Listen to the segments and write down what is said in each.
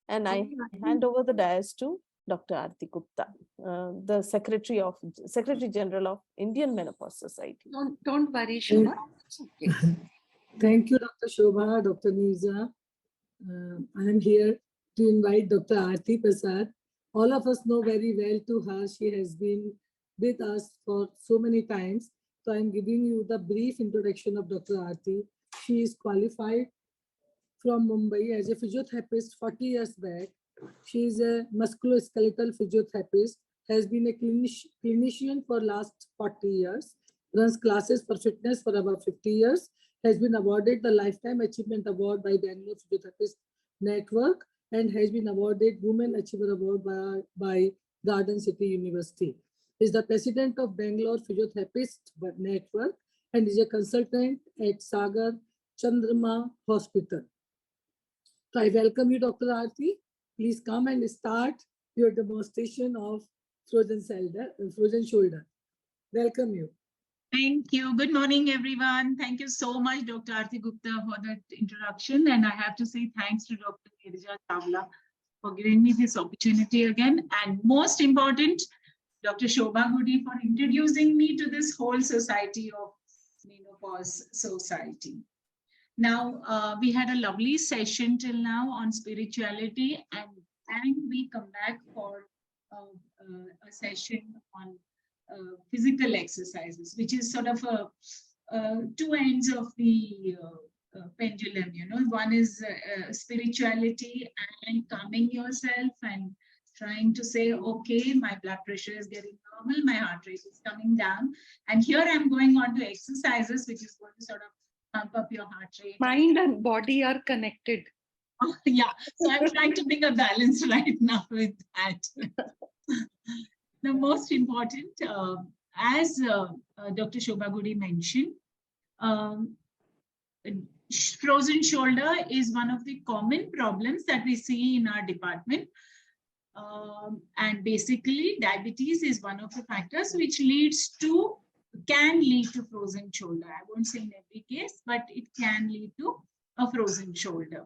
And I hand over the dais to Dr. Aarti Gupta, the Secretary General of Indian Menopause Society. Don't worry, Shobha. Okay. Thank you, Dr. Shobha, Dr. Nirja. I am here to invite Dr. Aarti Prasad. All of us know very well to her. She has been with us for so many times. So I'm giving you the brief introduction of Dr. Arti. She is qualified from Mumbai as a physiotherapist 40 years back. She is a musculoskeletal physiotherapist, has been a clinician for last 40 years, runs classes for fitness for about 50 years, has been awarded the Lifetime Achievement Award by Bengaluru Physiotherapist Network, and has been awarded Women Achiever Award by Garden City University. Is the president of Bangalore Physiotherapist Network and is a consultant at Sagar Chandramma Hospital. So I welcome you, Dr. Arti. Please come and start your demonstration of frozen shoulder. Welcome you. Thank you. Good morning, everyone. Thank you so much, Dr. Arti Gupta, for that introduction. And I have to say thanks to Dr. Nirja Chawla for giving me this opportunity again. And most important, Dr. Shobha Gudi for introducing me to this whole society of Menopause Society. Now, we had a lovely session till now on spirituality, and we come back for a session on physical exercises, which is sort of two ends of the pendulum. You know, one is spirituality and calming yourself and trying to say, okay, my blood pressure is getting normal, my heart rate is coming down, and here I'm going on to exercises, which is going to sort of pump up your heart rate. Mind and body are connected. Oh, yeah, so I'm trying to bring a balance right now with that. The most important, as Dr. Shobha Gudi mentioned, frozen shoulder is one of the common problems that we see in our department. And basically, diabetes is one of the factors which can lead to frozen shoulder. I won't say in every case, but it can lead to a frozen shoulder.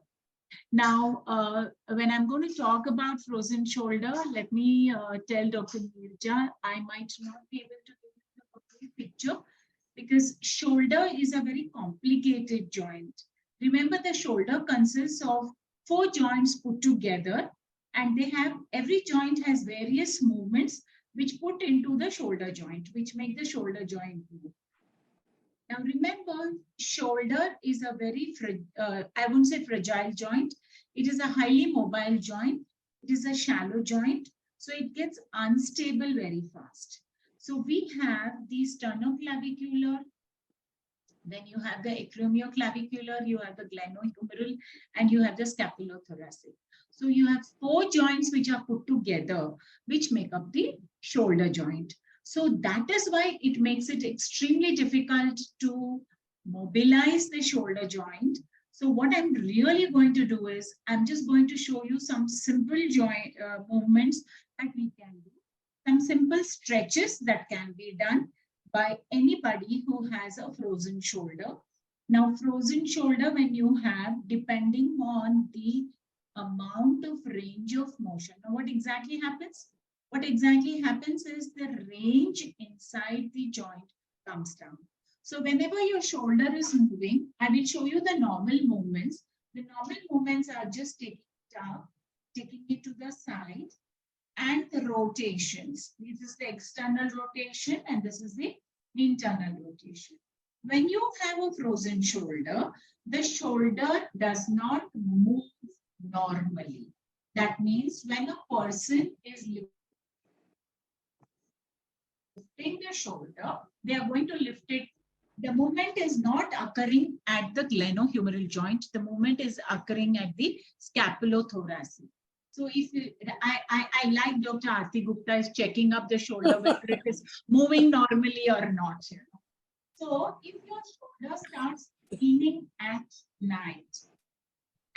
Now, when I'm going to talk about frozen shoulder, let me tell Dr. Nirja, I might not be able to give you the complete picture because shoulder is a very complicated joint. Remember, the shoulder consists of 4 joints put together, and every joint has various movements which put into the shoulder joint, which make the shoulder joint move. Now remember, shoulder is a very, I wouldn't say fragile joint. It is a highly mobile joint. It is a shallow joint. So it gets unstable very fast. So we have the sternoclavicular, then you have the acromioclavicular, you have the glenohumeral, and you have the scapulothoracic. So you have 4 joints which are put together, which make up the shoulder joint. So that is why it makes it extremely difficult to mobilize the shoulder joint. So what I'm really going to do is, I'm just going to show you some simple joint movements that we can do. Some simple stretches that can be done by anybody who has a frozen shoulder. Now, frozen shoulder, when you have, depending on the amount of range of motion. Now, what exactly happens? What exactly happens is the range inside the joint comes down. So whenever your shoulder is moving, I will show you the normal movements. The normal movements are just taking it up, taking it to the side, and the rotations. This is the external rotation, and this is the internal rotation. When you have a frozen shoulder, the shoulder does not move normally. That means when a person is lifting the shoulder, they are going to lift it. The movement is not occurring at the glenohumeral joint. The movement is occurring at the scapulothoracic. So if I like Dr. Aarti Gupta is checking up the shoulder whether it is moving normally or not. You know? So if your shoulder starts leaning at night,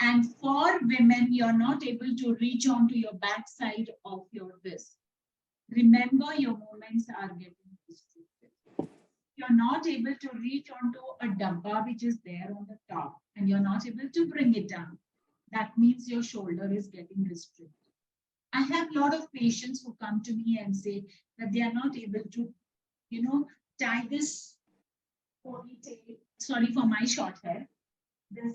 and for women, you're not able to reach onto your backside of your wrist. Remember, your movements are getting restricted. You're not able to reach onto a dabba which is there on the top, and you're not able to bring it down. that means your shoulder is getting restricted. I have a lot of patients who come to me and say that they are not able to, tie this ponytail. Sorry for my short hair. They're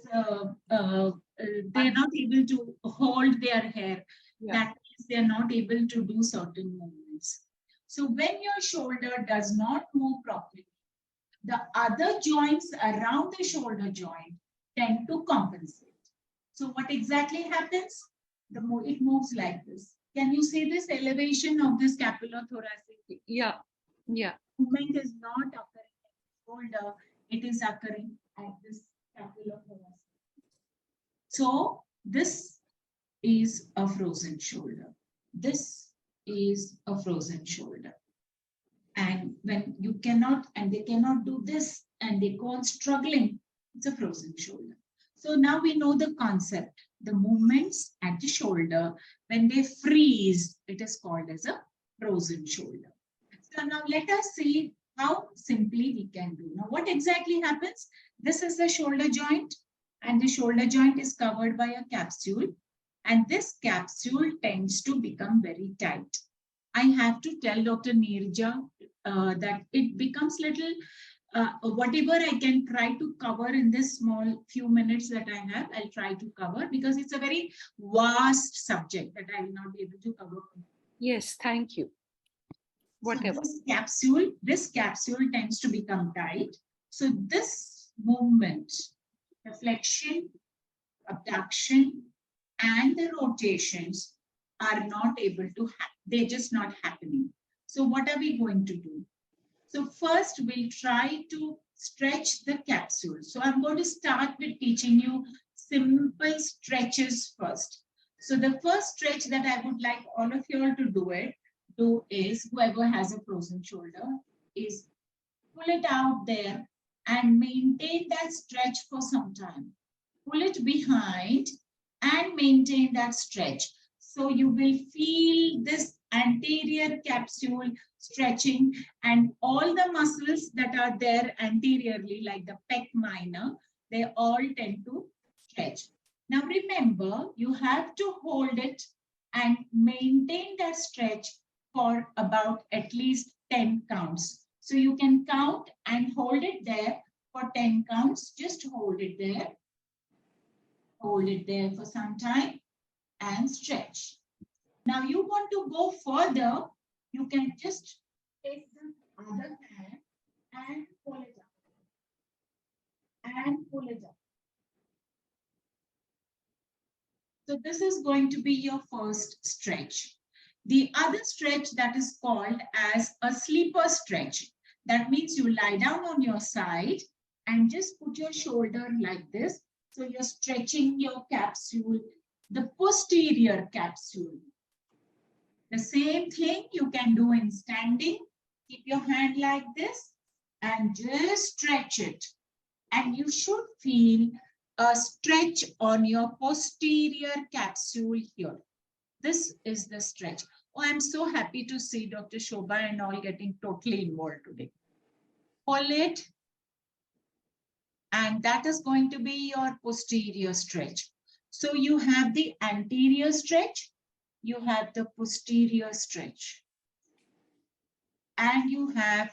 not able to hold their hair. Yeah. That means they're not able to do certain movements. So when your shoulder does not move properly, the other joints around the shoulder joint tend to compensate. So what exactly happens? It moves like this. Can you see this elevation of the scapulothoracic? Yeah. Yeah. Movement is not occurring at the shoulder, it is occurring at this scapulothoracic. So this is a frozen shoulder. This is a frozen shoulder. And when you cannot, and they cannot do this, and they go on struggling, it's a frozen shoulder. So now we know the concept. The movements at the shoulder, when they freeze, it is called as a frozen shoulder. So now let us see how simply we can do. Now what exactly happens? This is the shoulder joint, and the shoulder joint is covered by a capsule, and this capsule tends to become very tight. I have to tell Dr. Nirja that it becomes little, whatever I can try to cover in this small few minutes that I have, I'll try to cover, because it's a very vast subject that I will not be able to cover. Yes, thank you. Whatever. So this capsule tends to become tight. So this movement, the flexion, abduction, and the rotations are not able to happen. They're just not happening. So what are we going to do? So first we'll try to stretch the capsule. So I'm going to start with teaching you simple stretches first. So the first stretch that I would like all of you all to do is, whoever has a frozen shoulder, is pull it out there and maintain that stretch for some time. Pull it behind and maintain that stretch. So you will feel this anterior capsule stretching, and all the muscles that are there anteriorly, like the pec minor, they all tend to stretch. Now remember, you have to hold it and maintain that stretch for about at least 10 counts. So you can count and hold it there for 10 counts. Just hold it there. Hold it there for some time and stretch. Now you want to go further, you can just take the other hand and pull it up. And pull it up. So this is going to be your first stretch. The other stretch that is called as a sleeper stretch. That means you lie down on your side and just put your shoulder like this. So you're stretching your capsule, the posterior capsule. The same thing you can do in standing. Keep your hand like this and just stretch it. And you should feel a stretch on your posterior capsule here. This is the stretch. Oh, I'm so happy to see Dr. Shobha and all getting totally involved today. Pull it. And that is going to be your posterior stretch. So you have the anterior stretch, you have the posterior stretch, and you have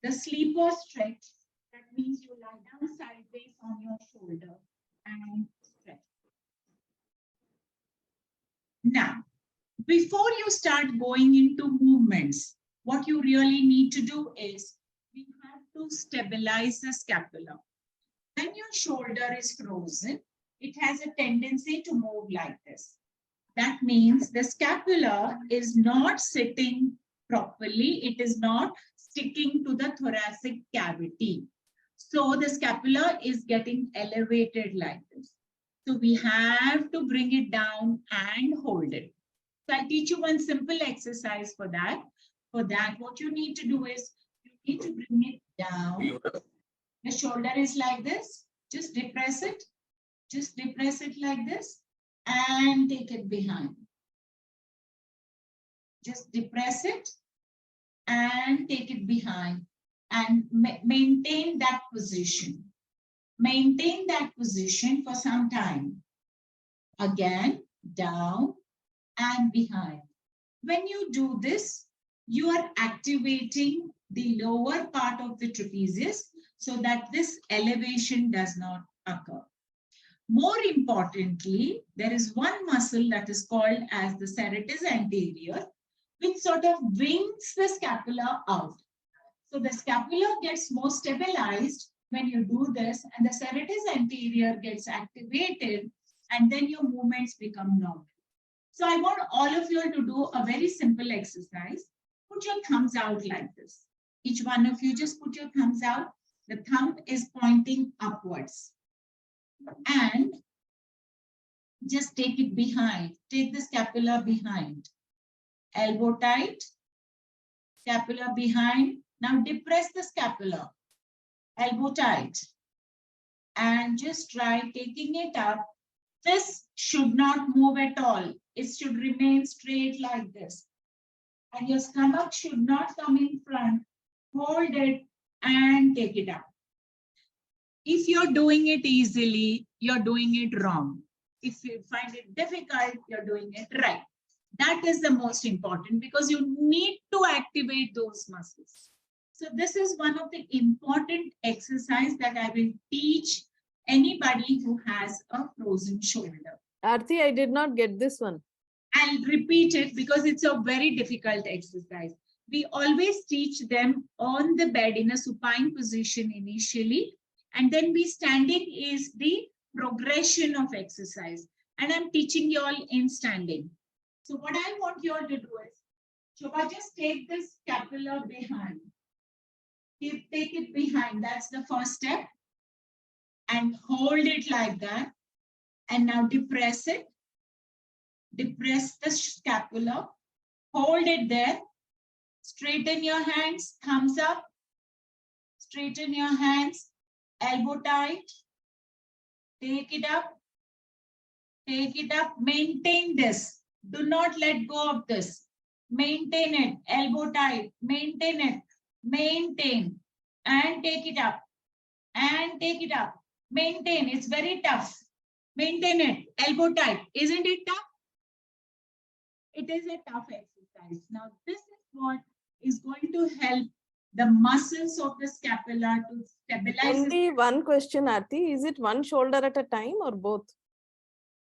the sleeper stretch. That means you lie down sideways on your shoulder and stretch. Now, before you start going into movements, what you really need to do is you have to stabilize the scapula. When your shoulder is frozen, it has a tendency to move like this. That means the scapula is not sitting properly. It is not sticking to the thoracic cavity. So the scapula is getting elevated like this. So we have to bring it down and hold it. So I'll teach you one simple exercise for that. For that, what you need to do is you need to bring it down. The shoulder is like this. Just depress it. Just depress it like this and take it behind. Just depress it and take it behind and maintain that position. Maintain that position for some time. again, down and behind. When you do this, you are activating the lower part of the trapezius so that this elevation does not occur. More importantly, there is one muscle that is called as the serratus anterior, which sort of wings the scapula out. So the scapula gets more stabilized when you do this, and the serratus anterior gets activated, and then your movements become normal. So I want all of you to do a very simple exercise. Put your thumbs out like this. Each one of you just put your thumbs out. The thumb is pointing upwards. And just take it behind. Take the scapula behind. Elbow tight. Scapula behind. Now depress the scapula. Elbow tight. And just try taking it up. This should not move at all. It should remain straight like this. And your stomach should not come in front. Hold it and take it up. If you're doing it easily, you're doing it wrong. If you find it difficult, you're doing it right. That is the most important because you need to activate those muscles. So this is one of the important exercises that I will teach anybody who has a frozen shoulder. Arti, I did not get this one. I'll repeat it because it's a very difficult exercise. We always teach them on the bed in a supine position initially, and then we standing is the progression of exercise. And I'm teaching you all in standing. So what I want you all to do is, Shobha, just take this scapula behind. Take it behind. That's the first step. And hold it like that. And now depress it. Depress the scapula. Hold it there. Straighten your hands. Thumbs up. Straighten your hands. Elbow tight. Take it up. Take it up. Maintain this. Do not let go of this. Maintain it. Elbow tight. Maintain it. Maintain. And take it up. And take it up. Maintain. It's very tough. Maintain it. Elbow tight. Isn't it tough? It is a tough exercise. Now, this is what is going to help the muscles of the scapula to stabilize. Only one question, Arti. Is it one shoulder at a time or both?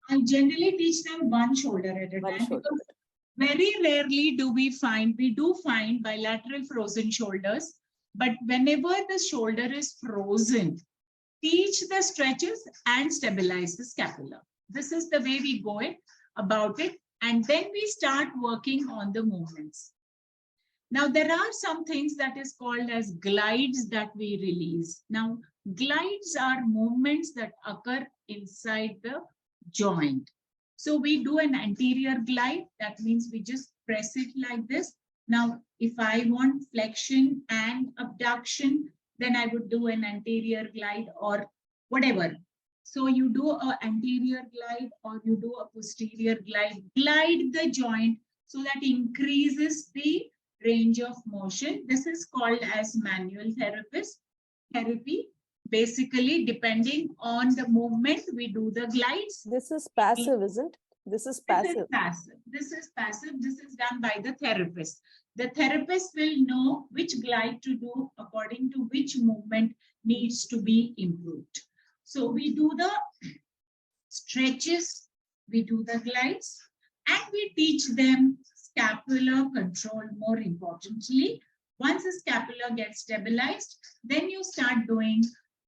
I generally teach them one shoulder at a time because very rarely do we find bilateral frozen shoulders. But whenever the shoulder is frozen, teach the stretches and stabilize the scapula. This is the way we go about it. And then we start working on the movements. Now, there are some things that is called as glides that we release. Now, glides are movements that occur inside the joint. So we do an anterior glide. That means we just press it like this. Now, if I want flexion and abduction, then I would do an anterior glide or whatever. So you do an anterior glide or you do a posterior glide. Glide the joint so that increases the range of motion. This is called as manual therapy. Basically, depending on the movement, we do the glides. This is passive, isn't it? This is passive. This is passive. This is done by the therapist. The therapist will know which glide to do according to which movement needs to be improved. So we do the stretches, we do the glides, and we teach them scapular control more importantly. Once the scapula gets stabilized, then you start doing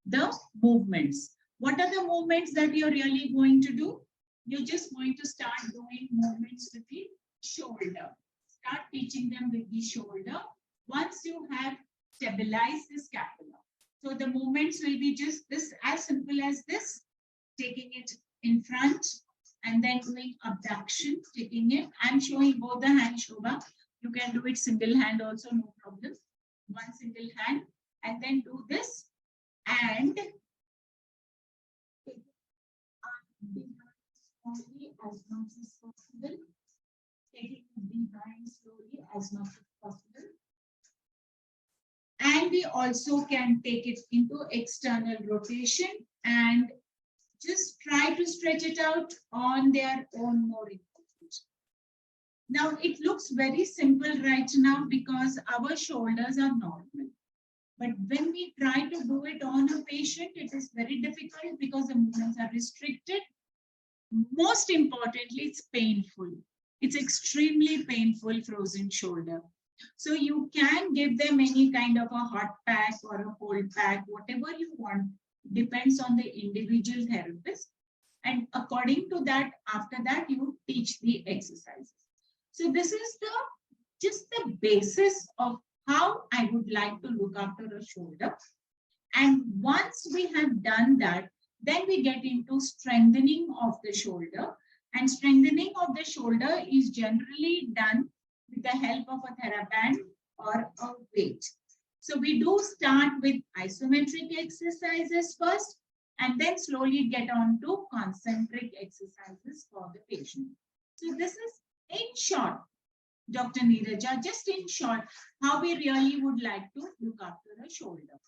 the movements. What are the movements that you're really going to do? You're just going to start doing movements with the shoulder. Start teaching them with the shoulder once you have stabilized the scapula. So the movements will be just this, as simple as this, taking it in front and then doing abduction, taking it. I'm showing both the hands, Shobha. You can do it single hand also, no problem. One single hand and then do this and take it slowly as much as possible. Taking it behind slowly as much as possible. And we also can take it into external rotation and just try to stretch it out on their own more important. Now, it looks very simple right now because our shoulders are normal. But when we try to do it on a patient, it is very difficult because the movements are restricted. Most importantly, it's painful. It's extremely painful frozen shoulder. So you can give them any kind of a hot pack or a cold pack, whatever you want, depends on the individual therapist. And according to that, after that, you teach the exercises. So this is just the basis of how I would like to look after a shoulder. And once we have done that, then we get into strengthening of the shoulder. And strengthening of the shoulder is generally done with the help of a TheraBand or a weight. So we do start with isometric exercises first, and then slowly get on to concentric exercises for the patient. So this is in short, Dr. Nirja, just in short, how we really would like to look after a shoulder.